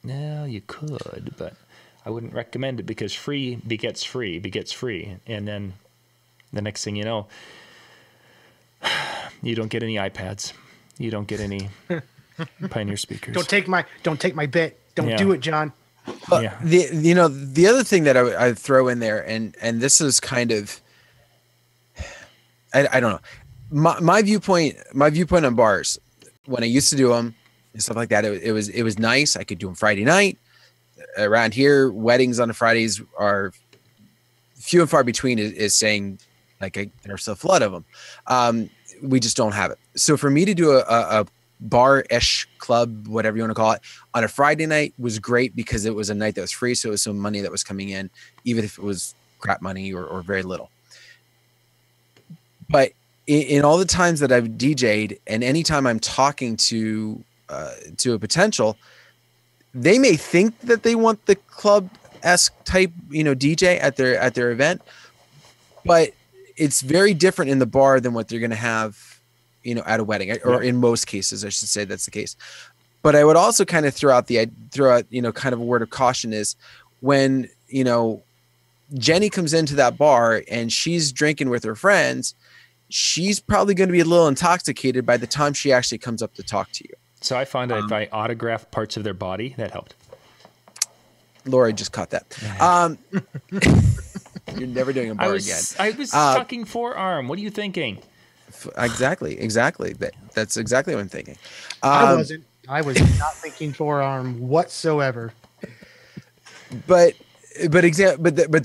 No, you could, but I wouldn't recommend it because free begets free. And then the next thing you know, you don't get any iPads. You don't get any Pioneer speakers. Don't take my bit. Don't do it, John. Yeah. The other thing that I throw in there, and this is kind of, I don't know, my viewpoint on bars when I used to do them and stuff like that. It was nice. I could do them Friday night. Around here, weddings on the Fridays are few and far between. Is saying like there's a flood of them. We just don't have it. So for me to do a bar-ish club, whatever you want to call it, on a Friday night was great because it was a night that was free. So it was some money that was coming in, even if it was crap money or very little. But in all the times that I've DJ'd and anytime I'm talking to a potential, they may think that they want the club-esque type, DJ at their event, but it's very different in the bar than what they're going to have, at a wedding, or in most cases, I should say that's the case. But I would also kind of throw out kind of a word of caution is when, Jenny comes into that bar and she's drinking with her friends, she's probably going to be a little intoxicated by the time she actually comes up to talk to you. So I found that if I autograph parts of their body, that helped. Laura just caught that. You're never doing a bar again. I was sucking forearm. What are you thinking? Exactly. That's exactly what I'm thinking. I wasn't. I was not thinking forearm whatsoever. But they're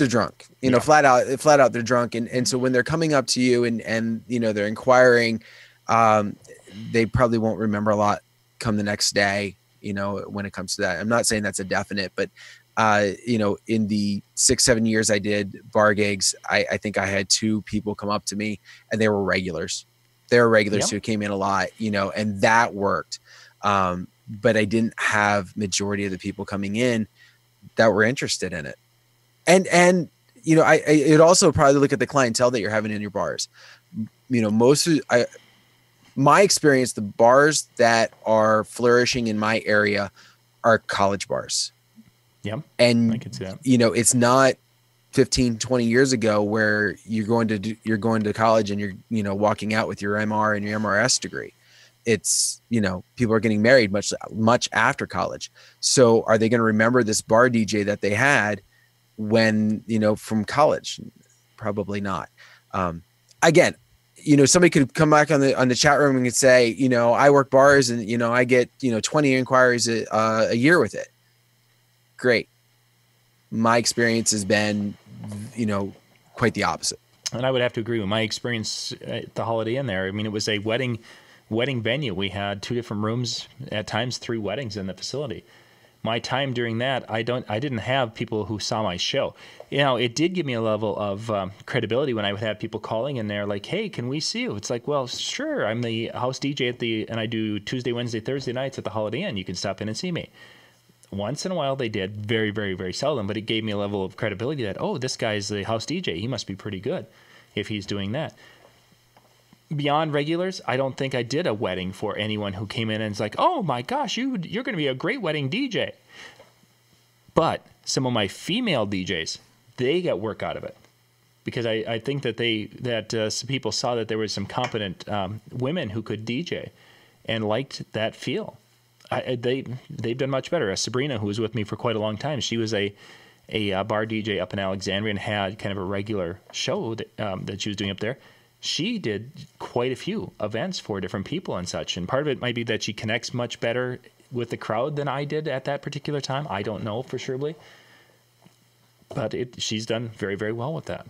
drunk. Flat out they're drunk, and so when they're coming up to you and they're inquiring, they probably won't remember a lot come the next day. When it comes to that, I'm not saying that's a definite, but in the 6-7 years I did bar gigs, I think I had 2 people come up to me and they were regulars. They were regulars who came in a lot, and that worked. But I didn't have majority of the people coming in that were interested in it. And it also probably look at the clientele that you're having in your bars. My experience, the bars that are flourishing in my area are college bars. Yeah. And I can see that. It's not 15, 20 years ago where you're going to college and you're, walking out with your MR and your MRS degree. It's, people are getting married much after college. So are they going to remember this bar DJ that they had when, from college? Probably not. Again, somebody could come back on the chat room and could say, I work bars and, I get, 20 inquiries a year with it. Great. My experience has been, quite the opposite. And I would have to agree with my experience at the Holiday Inn there. I mean, it was a wedding venue. We had 2 different rooms, at times 3 weddings in the facility. My time during that, I didn't have people who saw my show. It did give me a level of credibility when I would have people calling in there like, hey, can we see you? It's like, well, sure. I'm the house DJ and I do Tuesday, Wednesday, Thursday nights at the Holiday Inn. You can stop in and see me. Once in a while they did, very, very, very seldom, but it gave me a level of credibility that, oh, this guy's the house DJ. He must be pretty good if he's doing that. Beyond regulars, I don't think I did a wedding for anyone who came in and was like, oh my gosh, you're going to be a great wedding DJ. But some of my female DJs, they got work out of it because I think that some people saw that there was some competent women who could DJ and liked that feel they've done much better. Sabrina, who was with me for quite a long time, she was a bar DJ up in Alexandria and had kind of a regular show that she was doing up there. She did quite a few events for different people and such. And part of it might be that she connects much better with the crowd than I did at that particular time. I don't know for surely. But she's done very, very well with that.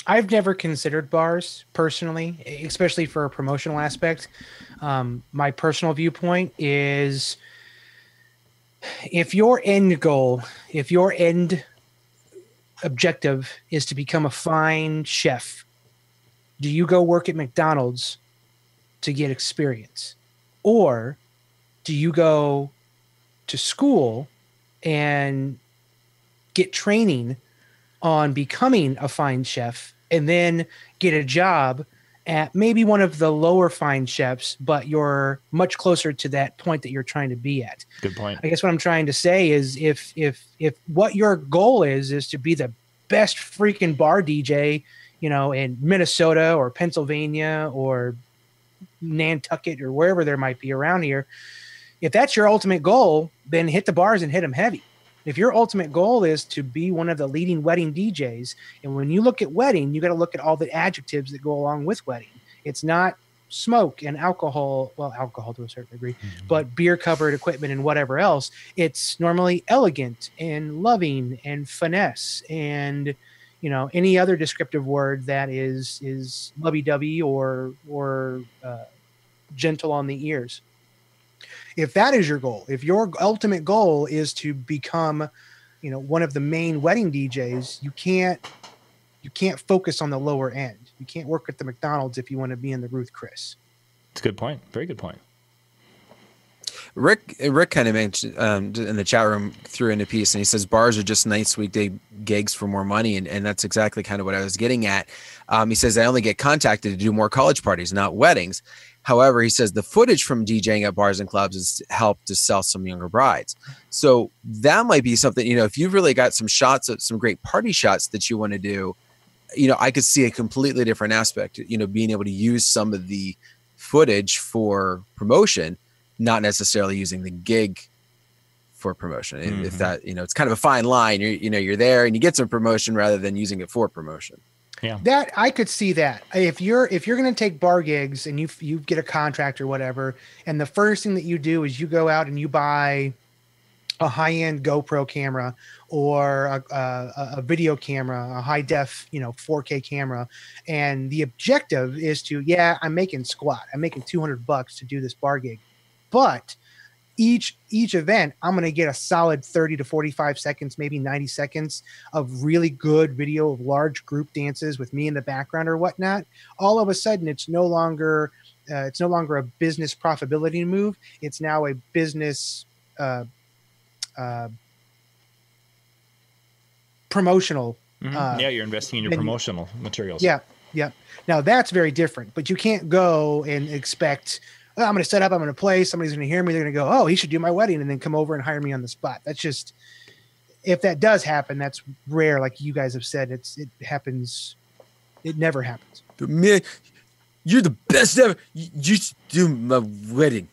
I've never considered bars personally, especially for a promotional aspect. My personal viewpoint is if your end goal, if your end objective is to become a fine chef, do you go work at McDonald's to get experience? Or do you go to school and get training on becoming a fine chef and then get a job at maybe one of the lower fine chefs, but you're much closer to that point that you're trying to be at? Good point. I guess what I'm trying to say is if what your goal is to be the best freaking bar DJ, in Minnesota or Pennsylvania or Nantucket or wherever there might be around here, if that's your ultimate goal, then hit the bars and hit them heavy. If your ultimate goal is to be one of the leading wedding DJs, and when you look at wedding, you got to look at all the adjectives that go along with wedding. It's not smoke and alcohol, well, alcohol to a certain degree, but beer covered equipment and whatever else. It's normally elegant and loving and finesse and, any other descriptive word that is lovey-dovey or gentle on the ears. If that is your goal, if your ultimate goal is to become, one of the main wedding DJs, you can't focus on the lower end. You can't work at the McDonald's if you want to be in the Ruth Chris. It's a good point. Very good point. Rick kind of mentioned in the chat room, threw in a piece, and he says bars are just nice weekday gigs for more money, and that's exactly kind of what I was getting at. He says I only get contacted to do more college parties, not weddings. However, he says the footage from DJing at bars and clubs has helped to sell some younger brides. So that might be something, if you've really got some shots of some great party shots that you want to do, I could see a completely different aspect, being able to use some of the footage for promotion, not necessarily using the gig for promotion. If that, it's kind of a fine line. You're there and you get some promotion rather than using it for promotion. Yeah, that I could see that if you're going to take bar gigs and you get a contract or whatever, and the first thing that you do is you go out and you buy a high-end GoPro camera or a video camera, a high def, 4K camera. And the objective is to, I'm making $200 to do this bar gig, but each event, I'm going to get a solid 30 to 45 seconds, maybe 90 seconds of really good video of large group dances with me in the background or whatnot. All of a sudden, it's no longer a business profitability move. It's now a business promotional. You're investing in your promotional materials. Yeah. Now that's very different, but you can't go and expect, I'm going to set up, I'm going to play, somebody's going to hear me, they're going to go, oh, he should do my wedding, and then come over and hire me on the spot. That's just, if that does happen, that's rare. Like you guys have said, it happens. It never happens. But man, you're the best ever. You should do my wedding.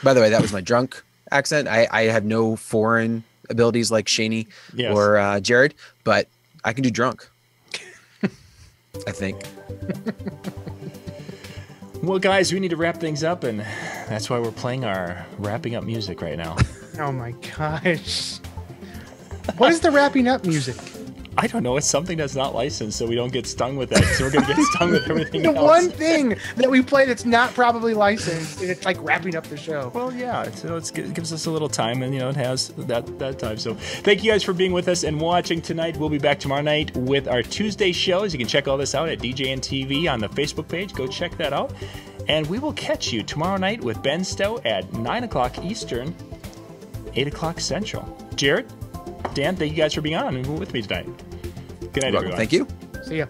By the way, that was my drunk accent. I have no foreign abilities like Shaney or Jared, but I can do drunk. I think. Well, guys, we need to wrap things up, and that's why we're playing our wrapping up music right now. Oh my gosh. What is the wrapping up music? I don't know. It's something that's not licensed, so we don't get stung with that. So we're going to get stung with everything else. The one thing that we play that's not probably licensed, and it's like wrapping up the show. Well, yeah. It gives us a little time, and, it has that time. So thank you guys for being with us and watching tonight. We'll be back tomorrow night with our Tuesday shows. You can check all this out at DJNTV on the Facebook page. Go check that out. And we will catch you tomorrow night with Ben Stowe at 9 o'clock Eastern, 8 o'clock Central. Jared, Dan, thank you guys for being on and with me tonight. Good night, everyone. Thank you. See ya.